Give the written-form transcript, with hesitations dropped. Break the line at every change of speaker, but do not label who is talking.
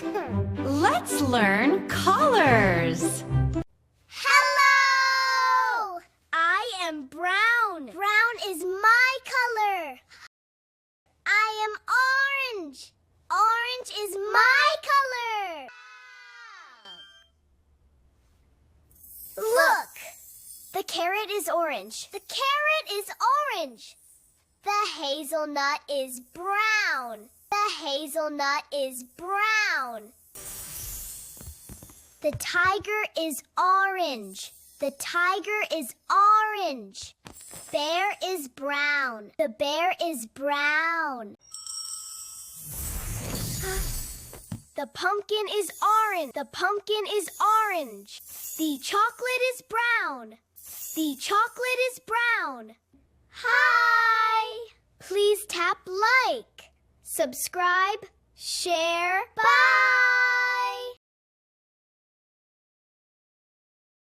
Let's learn colors.
Hello! I am brown. Brown is my color. I am orange. Orange is my color. Look! The carrot is orange. The carrot is orange. The hazelnut is brown. The hazelnut is brown. The tiger is orange. The tiger is orange. Bear is brown. The bear is brown. The pumpkin is orange. The pumpkin is orange. The chocolate is brown. The chocolate is brown. Hi! Please tap like, subscribe, share. Bye!